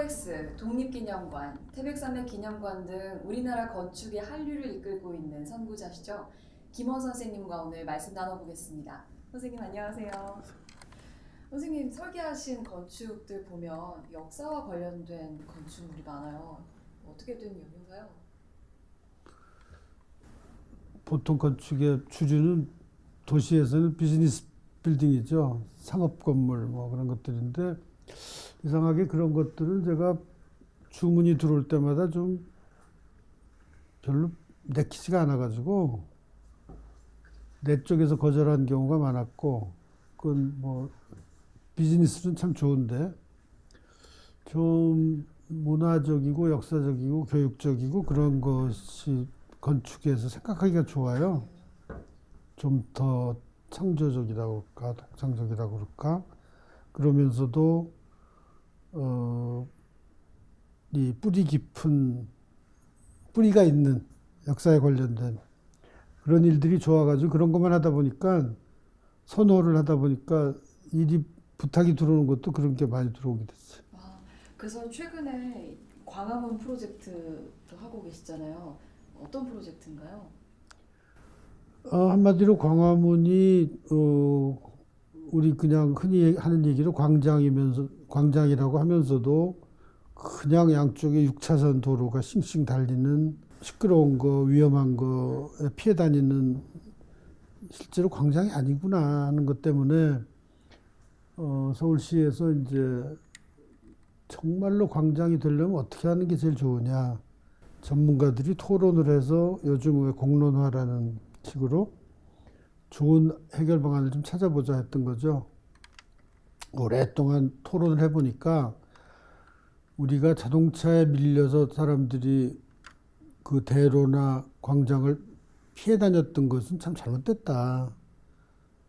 KOS, 독립기념관, 태백산맥 기념관 등 우리나라 건축의 한류를 이끌고 있는 선구자시죠. 김원 선생님과 오늘 말씀 나눠보겠습니다. 선생님 안녕하세요. 선생님 설계하신 건축들 보면 역사와 관련된 건축물이 많아요. 어떻게 된 이유인가요? 보통 건축의 주주는 도시에서는 비즈니스 빌딩이죠. 상업 건물 뭐 그런 것들인데 이상하게 그런 것들은 제가 주문이 들어올 때마다 좀 별로 내키지가 않아가지고 내 쪽에서 거절한 경우가 많았고, 그건 뭐 비즈니스는 참 좋은데 좀 문화적이고 역사적이고 교육적이고 그런 것이 건축에서 생각하기가 좋아요. 좀 더 창조적이라고 할까, 독창적이라고 그럴까. 그러면서도 이 뿌리 깊은, 뿌리가 있는 역사에 관련된 그런 일들이 좋아가지고 그런 것만 하다 보니까, 선호를 하다 보니까 일이 부탁이 들어오는 것도 그런 게 많이 들어오게 됐어요. 그래서 최근에 광화문 프로젝트도 하고 계시잖아요. 어떤 프로젝트인가요? 한마디로 광화문이 우리 그냥 흔히 하는 얘기로 광장이라고 하면서도 그냥 양쪽에 6차선 도로가 싱싱 달리는 시끄러운 거, 위험한 거에 피해 다니는, 실제로 광장이 아니구나 하는 것 때문에 서울시에서 이제 정말로 광장이 되려면 어떻게 하는 게 제일 좋으냐, 전문가들이 토론을 해서 요즘 왜 공론화라는 식으로 좋은 해결 방안을 좀 찾아보자 했던 거죠. 오랫동안 토론을 해보니까 우리가 자동차에 밀려서 사람들이 그 대로나 광장을 피해 다녔던 것은 참 잘못됐다.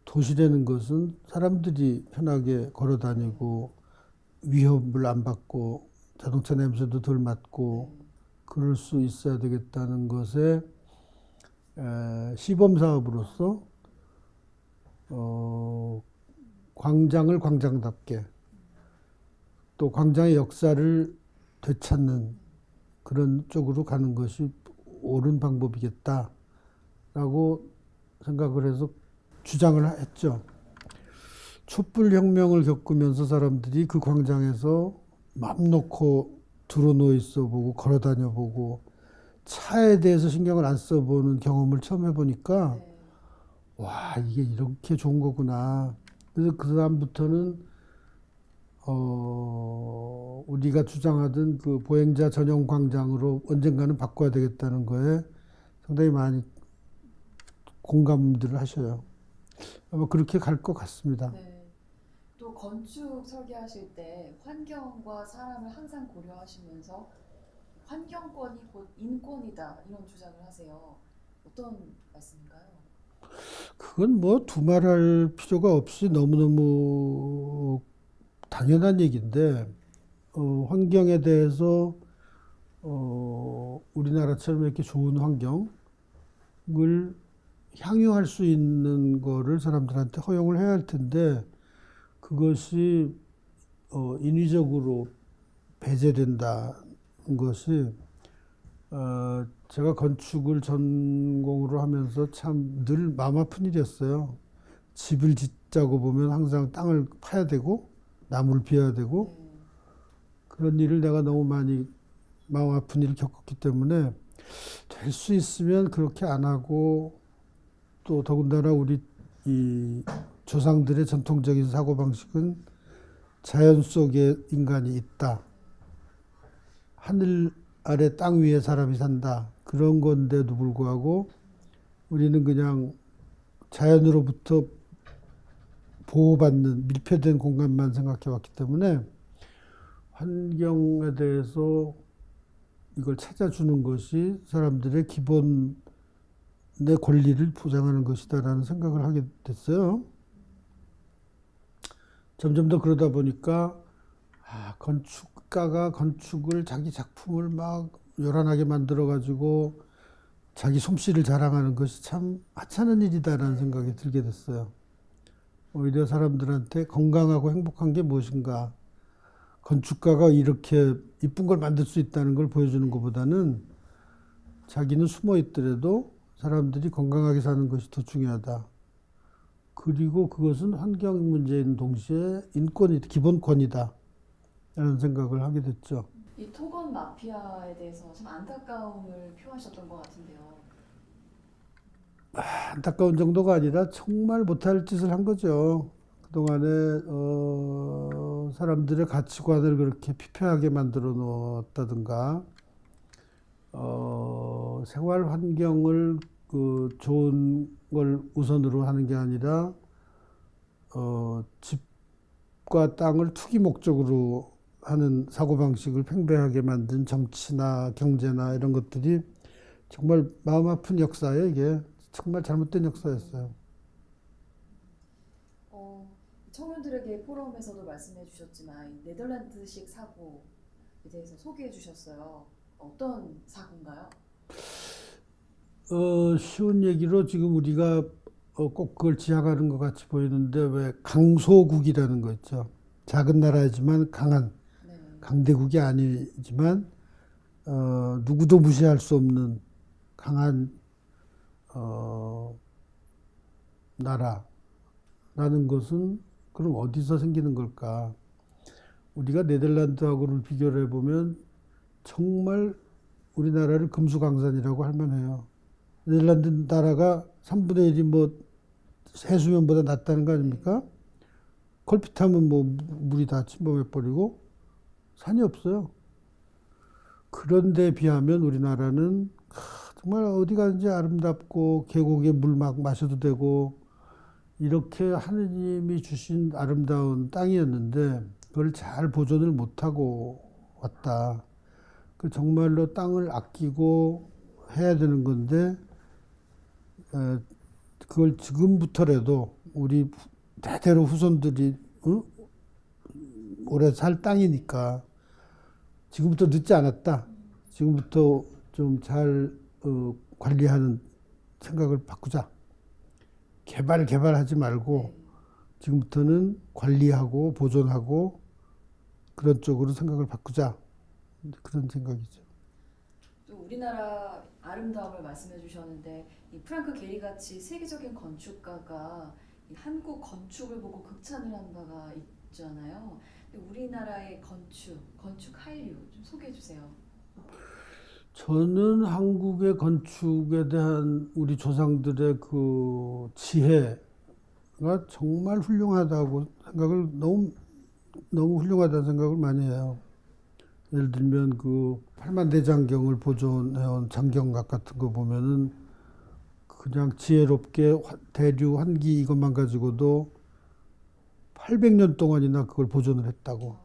도시라는 것은 사람들이 편하게 걸어 다니고 위협을 안 받고 자동차 냄새도 덜 맡고 그럴 수 있어야 되겠다는 것에 시범 사업으로서 광장을 광장답게, 또 광장의 역사를 되찾는 그런 쪽으로 가는 것이 옳은 방법이겠다라고 생각을 해서 주장을 했죠. 촛불혁명을 겪으면서 사람들이 그 광장에서 맘 놓고 드러누워 있어 보고 걸어 다녀 보고 차에 대해서 신경을 안 써보는 경험을 처음 해보니까 와, 이게 이렇게 좋은 거구나. 그래서 그 다음부터는 우리가 주장하던 그 보행자 전용 광장으로 언젠가는 바꿔야 되겠다는 거에 상당히 많이 공감들을 하셔요. 아마 그렇게 갈 것 같습니다. 네. 또 건축 설계하실 때 환경과 사람을 항상 고려하시면서 환경권이 곧 인권이다 이런 주장을 하세요. 어떤 말씀인가요? 그건 뭐 두말할 필요가 없이 너무너무 당연한 얘기인데, 환경에 대해서 우리나라처럼 이렇게 좋은 환경을 향유할 수 있는 거를 사람들한테 허용을 해야 할 텐데, 그것이 인위적으로 배제된다는 것이, 제가 건축을 전공으로 하면서 참 늘 마음 아픈 일이었어요. 집을 짓자고 보면 항상 땅을 파야 되고 나무를 비워야 되고, 그런 일을 내가 너무 많이 마음 아픈 일을 겪었기 때문에 될 수 있으면 그렇게 안 하고, 또 더군다나 우리 이 조상들의 전통적인 사고방식은 자연 속에 인간이 있다, 하늘 아래 땅 위에 사람이 산다, 그런 건데도 불구하고 우리는 그냥 자연으로부터 보호받는 밀폐된 공간만 생각해 왔기 때문에 환경에 대해서 이걸 찾아주는 것이 사람들의 기본의 권리를 보장하는 것이다라는 생각을 하게 됐어요. 점점 더 그러다 보니까 건축가가 건축을 자기 작품을 막 요란하게 만들어가지고 자기 솜씨를 자랑하는 것이 참 하찮은 일이다라는 생각이 들게 됐어요. 오히려 사람들한테 건강하고 행복한 게 무엇인가, 건축가가 이렇게 이쁜 걸 만들 수 있다는 걸 보여주는 것보다는 자기는 숨어 있더라도 사람들이 건강하게 사는 것이 더 중요하다. 그리고 그것은 환경 문제인 동시에 인권이 기본권이다. 라는 생각을 하게 됐죠. 이 토건 마피아에 대해서 참 안타까움을 표하셨던 것 같은데요. 안타까운 정도가 아니라 정말 못할 짓을 한 거죠. 그동안에 사람들의 가치관을 그렇게 피폐하게 만들어 놓았다든가 생활 환경을 그 좋은 걸 우선으로 하는 게 아니라 집과 땅을 투기 목적으로 하는 사고방식을 팽배하게 만든 정치나 경제나 이런 것들이 정말 마음 아픈 역사예요. 이게 정말 잘못된 역사였어요. 청년들에게 포럼에서도 말씀해 주셨지만 이 네덜란드식 사고에 대해서 소개해 주셨어요. 어떤 사고인가요? 쉬운 얘기로 지금 우리가 꼭 그걸 지향하는 것 같이 보이는데 왜 강소국이라는 거 있죠. 작은 나라이지만 강한 네. 강대국이 아니지만 누구도 무시할 수 없는 강한 나라라는 것은 그럼 어디서 생기는 걸까? 우리가 네덜란드하고를 비교를 해보면 정말 우리나라를 금수강산이라고 할 만해요. 네덜란드 나라가 3분의 1이 뭐 해수면보다 낮다는 거 아닙니까? 걸핏하면 뭐 물이 다 침범해버리고 산이 없어요. 그런데 비하면 우리나라는 정말 어디 가든지 아름답고 계곡에 물 막 마셔도 되고 이렇게 하느님이 주신 아름다운 땅이었는데 그걸 잘 보존을 못하고 왔다. 그 정말로 땅을 아끼고 해야 되는 건데 그걸 지금부터라도 우리 대대로 후손들이 오래 살 땅이니까 지금부터 늦지 않았다. 지금부터 좀 잘 관리하는 생각을 바꾸자. 개발하지 말고 지금부터는 관리하고 보존하고 그런 쪽으로 생각을 바꾸자. 그런 생각이죠. 또 우리나라 아름다움을 말씀해 주셨는데 이 프랑크 게리 같이 세계적인 건축가가 이 한국 건축을 보고 극찬을 한 바가 있잖아요. 우리나라의 건축 한류 좀 소개해 주세요. 저는 한국의 건축에 대한 우리 조상들의 그 지혜가 정말 훌륭하다고 생각을 너무 훌륭하다는 생각을 많이 해요. 예를 들면 그 팔만대장경을 보존해온 장경각 같은 거 보면은 그냥 지혜롭게 대류 환기 이것만 가지고도 800년 동안이나 그걸 보존을 했다고.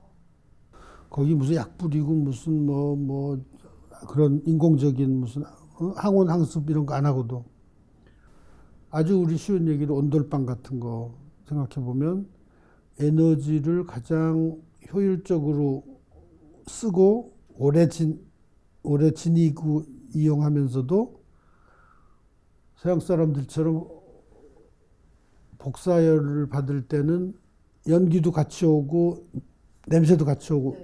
거기 무슨 약 뿌리고 무슨 뭐 그런 인공적인 무슨 항온 항습 이런 거 안 하고도 아주 우리 쉬운 얘기로 온돌방 같은 거 생각해 보면 에너지를 가장 효율적으로 쓰고 오래 지니고 이용하면서도 서양 사람들처럼 복사열을 받을 때는 연기도 같이 오고 냄새도 같이 오고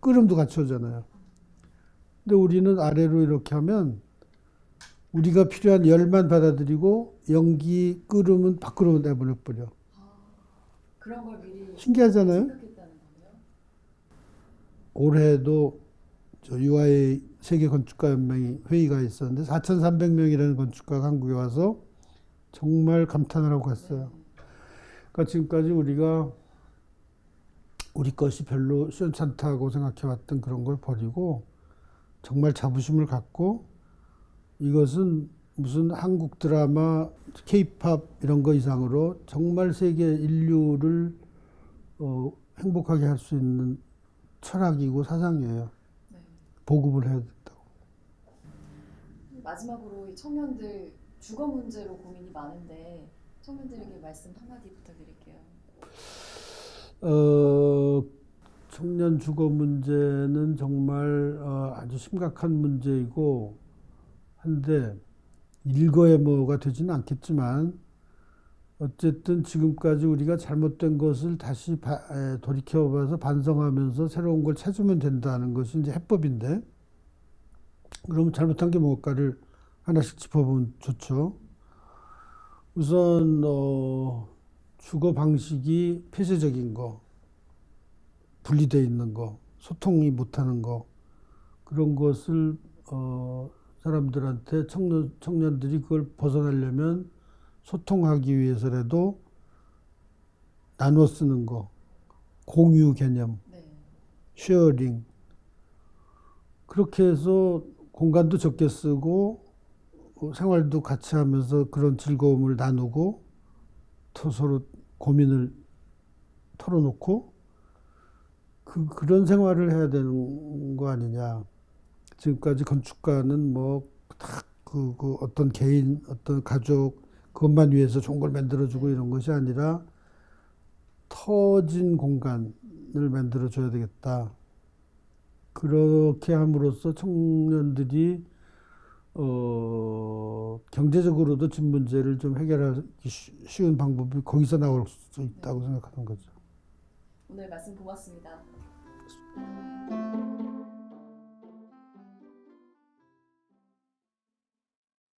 끓음도 같이 오잖아요. 근데 우리는 아래로 이렇게 하면 우리가 필요한 열만 받아들이고 연기 끓음은 밖으로 내보내버려. 그런 걸 미리 신기하잖아요. 생각했다는 거예요. 올해도 저 UIA 세계건축가연맹이 회의가 있었는데 4,300명이라는 건축가가 한국에 와서 정말 감탄을 하고 갔어요. 그러니까 지금까지 우리가 우리 것이 별로 시원찮다고 생각해왔던 그런 걸 버리고 정말 자부심을 갖고 이것은 무슨 한국 드라마, 케이팝 이런 거 이상으로 정말 세계 인류를 행복하게 할 수 있는 철학이고 사상이에요. 네. 보급을 해야 된다고. 마지막으로 이 청년들 주거 문제로 고민이 많은데 청년들에게 말씀 한마디 부탁드릴게요. 청년 주거 문제는 정말 아주 심각한 문제이고 한데 일거에 뭐가 되지는 않겠지만 어쨌든 지금까지 우리가 잘못된 것을 다시 돌이켜봐서 반성하면서 새로운 걸 찾으면 된다는 것이 이제 해법인데, 그럼 잘못한 게 뭘까를 하나씩 짚어보면 좋죠. 우선 주거 방식이 폐쇄적인 거, 분리되어 있는 거, 소통이 못하는 거, 그런 것을 사람들한테 청년들이 그걸 벗어나려면 소통하기 위해서라도 나눠 쓰는 거, 공유 개념, 네. 쉐어링, 그렇게 해서 공간도 적게 쓰고 생활도 같이 하면서 그런 즐거움을 나누고 서로 고민을 털어놓고 그런 생활을 해야 되는 거 아니냐. 지금까지 건축가는 뭐 딱 그 어떤 개인, 어떤 가족 그것만 위해서 좋은 걸 만들어주고 이런 것이 아니라 터진 공간을 만들어줘야 되겠다. 그렇게 함으로써 청년들이 경제적으로도 집 문제를 좀 해결하기 쉬운 방법이 거기서 나올 수 있다고 생각하는 거죠. 오늘 말씀 고맙습니다.